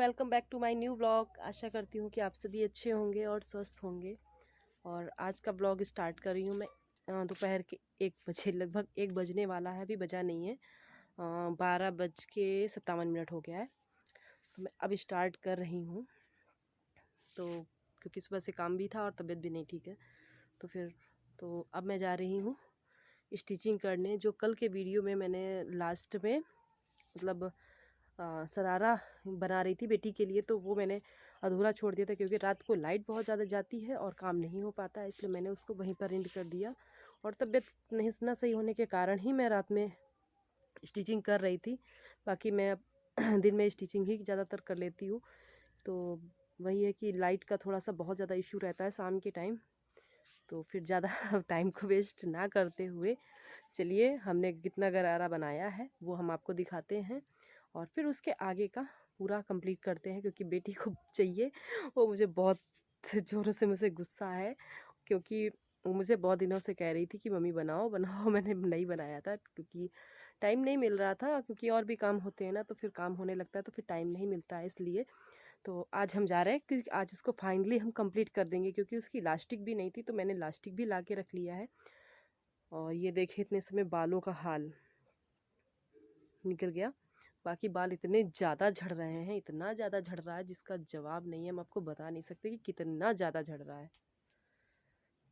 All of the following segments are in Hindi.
Welcome back to my new blog. आशा करती हूँ कि आप सभी अच्छे होंगे और स्वस्थ होंगे। और आज का ब्लॉग स्टार्ट कर रही हूँ मैं दोपहर के 1 बजे, लगभग 1 बजने वाला है, अभी बजा नहीं है। 12:57 हो गया है। तो मैं अब स्टार्ट कर रही हूँ। तो क्योंकि सुबह से काम भी था और तबीयत भी नहीं ठीक है, तो अब मैं जा रही हूँ स्टिचिंग करने। जो कल के वीडियो में मैंने लास्ट में मतलब शरारा बना रही थी बेटी के लिए, तो वो मैंने अधूरा छोड़ दिया था क्योंकि रात को लाइट बहुत ज़्यादा जाती है और काम नहीं हो पाता है, इसलिए मैंने उसको वहीं पर एंड कर दिया। और तबीयत नहीं ना सही होने के कारण ही मैं रात में स्टिचिंग कर रही थी। बाकी मैं दिन में स्टिचिंग ही ज़्यादातर कर लेती हूँ। तो वही है कि लाइट का थोड़ा सा बहुत ज़्यादा इशू रहता है शाम के टाइम। तो फिर ज़्यादा टाइम को वेस्ट ना करते हुए चलिए हमने कितना गरारा बनाया है वो हम आपको दिखाते हैं और फिर उसके आगे का पूरा कंप्लीट करते हैं, क्योंकि बेटी को चाहिए। वो मुझे बहुत ज़ोरों से मुझे गुस्सा है, क्योंकि वो मुझे बहुत दिनों से कह रही थी कि मम्मी बनाओ बनाओ। मैंने नहीं बनाया था क्योंकि टाइम नहीं मिल रहा था, क्योंकि और भी काम होते हैं ना, तो फिर काम होने लगता है तो फिर टाइम नहीं मिलता है, इसलिए। तो आज हम जा रहे हैं कि आज उसको फाइनली हम कंप्लीट कर देंगे, क्योंकि उसकी इलास्टिक भी नहीं थी तो मैंने इलास्टिक भी ला के रख लिया है। और ये देखिए इतने समय बालों का हाल निकल गया। बाकी बाल इतने ज़्यादा झड़ रहे हैं, इतना ज़्यादा झड़ रहा है जिसका जवाब नहीं है। हम आपको बता नहीं सकते कि कितना ज़्यादा झड़ रहा है।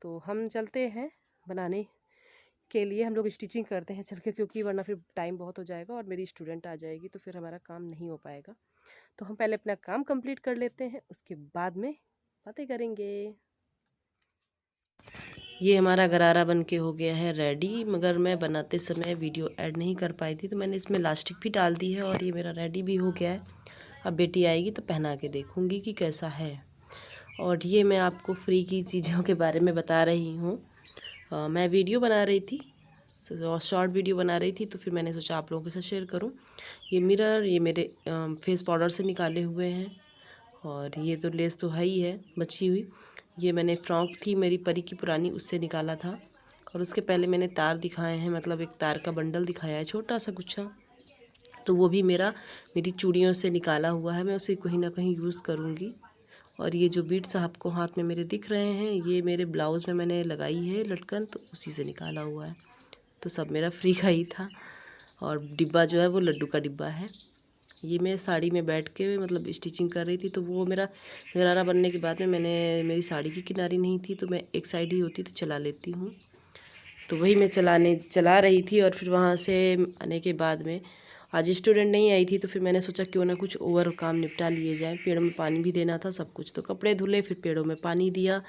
तो हम चलते हैं बनाने के लिए, हम लोग स्टिचिंग करते हैं चल के, क्योंकि वरना फिर टाइम बहुत हो जाएगा और मेरी स्टूडेंट आ जाएगी तो फिर हमारा काम नहीं हो पाएगा। तो हम पहले अपना काम कंप्लीट कर लेते हैं, उसके बाद में बातें करेंगे। ये हमारा गरारा बन के हो गया है रेडी, मगर मैं बनाते समय वीडियो ऐड नहीं कर पाई थी तो मैंने इसमें इलास्टिक भी डाल दी है और ये मेरा रेडी भी हो गया है। अब बेटी आएगी तो पहना के देखूँगी कि कैसा है। और ये मैं आपको फ्री की चीज़ों के बारे में बता रही हूँ। मैं वीडियो बना रही थी, शॉर्ट वीडियो बना रही थी, तो फिर मैंने सोचा आप लोगों के साथ शेयर करूँ। ये मिरर ये मेरे फेस पाउडर से निकाले हुए हैं, और ये तो लेस तो है ही है बची हुई। ये मैंने फ्रॉक थी मेरी परी की पुरानी, उससे निकाला था। और उसके पहले मैंने तार दिखाए हैं, मतलब एक तार का बंडल दिखाया है छोटा सा गुच्छा, तो वो भी मेरी चूड़ियों से निकाला हुआ है। मैं उसे कहीं ना कहीं यूज़ करूँगी। और ये जो बीट्स आपको हाथ में मेरे दिख रहे हैं, ये मेरे ब्लाउज़ में मैंने लगाई है लटकन, तो उसी से निकाला हुआ है। तो सब मेरा फ्री का ही था। और डिब्बा जो है वो लड्डू का डिब्बा है। ये मैं साड़ी में बैठ के मतलब स्टिचिंग कर रही थी, तो वो मेरा गरारा बनने के बाद में मेरी साड़ी की किनारी नहीं थी, तो मैं एक साइड ही होती तो चला लेती हूँ। तो वही मैं चला रही थी। और फिर वहाँ से आने के बाद में आज स्टूडेंट नहीं आई थी, तो फिर मैंने सोचा क्यों ना कुछ ओवर काम निपटा लिए जाए। पेड़ों में पानी भी देना था, सब कुछ, तो कपड़े धुले, फिर पेड़ों में पानी दिया,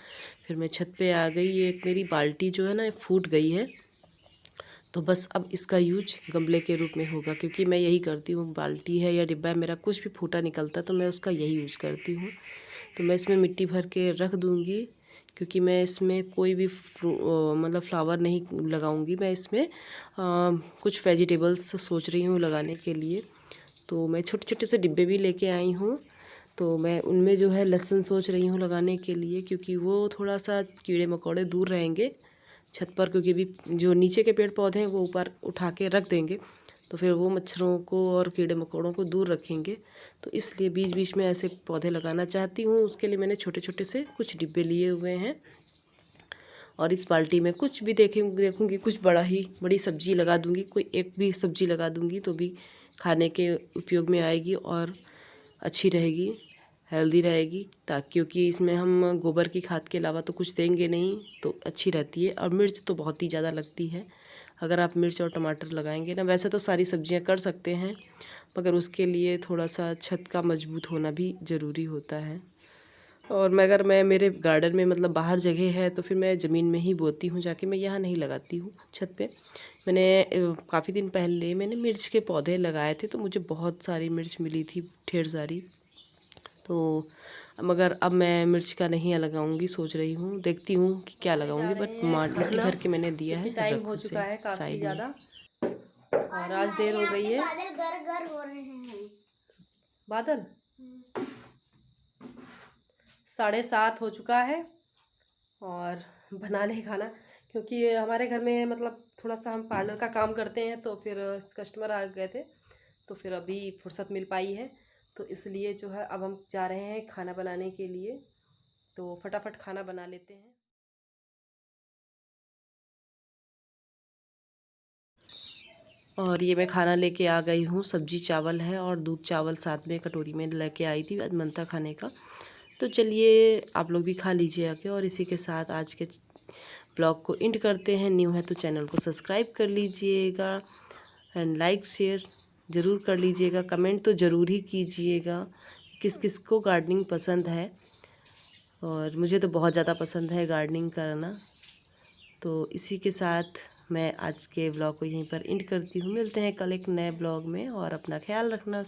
फिर मैं छत पे आ गई। एक मेरी बाल्टी जो है ना फूट गई है, तो बस अब इसका यूज गमले के रूप में होगा, क्योंकि मैं यही करती हूँ। बाल्टी है या डिब्बा है, मेरा कुछ भी फूटा निकलता तो मैं उसका यही यूज़ करती हूँ। तो मैं इसमें मिट्टी भर के रख दूँगी, क्योंकि मैं इसमें कोई भी मतलब फ्लावर नहीं लगाऊंगी। मैं इसमें कुछ वेजिटेबल्स सोच रही हूँ लगाने के लिए। तो मैं छोटे छोटे से डिब्बे भी लेके आई हूँ, तो मैं उनमें जो है लहसुन सोच रही हूँ लगाने के लिए, क्योंकि वो थोड़ा सा कीड़े मकोड़े दूर रहेंगे छत पर, क्योंकि भी जो नीचे के पेड़ पौधे हैं वो ऊपर उठा के रख देंगे, तो फिर वो मच्छरों को और कीड़े मकोड़ों को दूर रखेंगे। तो इसलिए बीच बीच में ऐसे पौधे लगाना चाहती हूँ। उसके लिए मैंने छोटे छोटे से कुछ डिब्बे लिए हुए हैं। और इस बाल्टी में कुछ भी देखूँगी कुछ बड़ी सब्ज़ी लगा दूँगी, कोई एक भी सब्ज़ी लगा दूँगी तो भी खाने के उपयोग में आएगी और अच्छी रहेगी, हेल्दी रहेगी। ताकि क्योंकि इसमें हम गोबर की खाद के अलावा तो कुछ देंगे नहीं, तो अच्छी रहती है। और मिर्च तो बहुत ही ज़्यादा लगती है अगर आप मिर्च और टमाटर लगाएंगे ना। वैसे तो सारी सब्जियां कर सकते हैं, मगर उसके लिए थोड़ा सा छत का मजबूत होना भी ज़रूरी होता है। और मगर मैं मेरे गार्डन में मतलब बाहर जगह है, तो फिर मैं ज़मीन में ही बोती हूँ जाके, मैं यहाँ नहीं लगाती हूँ छत पे। मैंने काफ़ी दिन पहले मैंने मिर्च के पौधे लगाए थे, तो मुझे बहुत सारी मिर्च मिली थी, ढेर सारी। तो मगर अब मैं मिर्च का नहीं लगाऊंगी, सोच रही हूँ, देखती हूँ कि क्या लगाऊंगी। बट मिट्टी भर के मैंने दिया है, टाइम हो रख चुका से है काफ़ी साइड में। ज़्यादा और आज देर हो गई है। बादल गर गर हो रहे हैं। बादल 7:30 हो चुका है और बना ले खाना, क्योंकि हमारे घर में मतलब थोड़ा सा हम पार्लर का काम करते हैं, तो फिर कस्टमर आ गए थे, तो फिर अभी फुर्सत मिल पाई है। तो इसलिए जो है अब हम जा रहे हैं खाना बनाने के लिए, तो फटाफट खाना बना लेते हैं। और ये मैं खाना लेके आ गई हूँ, सब्जी चावल है और दूध चावल साथ में कटोरी में लेके आई थी आज मनता खाने का। तो चलिए आप लोग भी खा लीजिए आके, और इसी के साथ आज के ब्लॉग को एंड करते हैं। न्यू है तो चैनल को सब्सक्राइब कर लीजिएगा एंड लाइक शेयर ज़रूर कर लीजिएगा। कमेंट तो ज़रूर ही कीजिएगा किस किस को गार्डनिंग पसंद है, और मुझे तो बहुत ज़्यादा पसंद है गार्डनिंग करना। तो इसी के साथ मैं आज के ब्लॉग को यहीं पर एंड करती हूँ। मिलते हैं कल एक नए ब्लॉग में, और अपना ख्याल रखना।